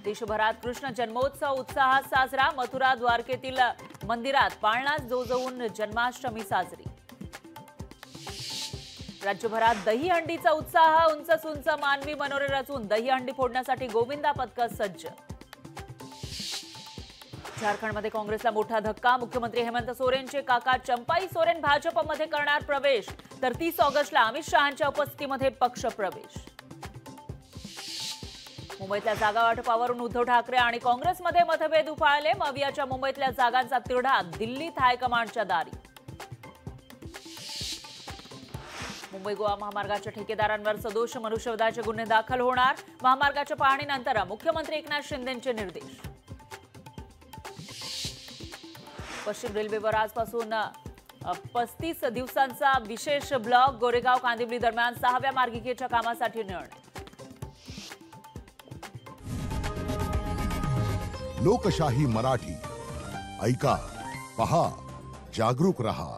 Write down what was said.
देशभरात कृष्ण जन्मोत्सव उत्साहात साजरा। मथुरा द्वारकेतील मंदिरात पाळणा जोजवून जन्माष्टमी साजरी। राज्यभरात दहीहंडीचा उत्साह। उंच उंच मानवी मनोरे रचून दहीहंडी फोडण्यासाठी गोविंदा पथक सज्ज। झारखंडमध्ये काँग्रेसला मोठा धक्का। मुख्यमंत्री हेमंत सोरेनचे काका चंपाई सोरेन भाजपमध्ये करणार प्रवेश, तर 30 ऑगस्टला अमित शहांच्या उपस्थितीमध्ये पक्ष प्रवेश। मुंबईतल्या जागा वाटपावरून उद्धव ठाकरे आणि काँग्रेसमध्ये मतभेद उफाळले। मवियाच्या मुंबईतल्या जागांचा तिढा दिल्लीत हायकमांडच्या दारी। मुंबई गोवा महामार्गाच्या ठेकेदारांवर सदोष मनुष्यवधाचे गुन्हे दाखल होणार। महामार्गाच्या पाहणीनंतर मुख्यमंत्री एकनाथ शिंदेंचे निर्देश। पश्चिम रेल्वेवर आजपासून 35 दिवसांचा विशेष ब्लॉक। गोरेगाव कांदिवली दरम्यान 6व्या मार्गिकेच्या कामासाठी निर्णय। लोकशाही मराठी ऐका, पहा, जागरूक रहा।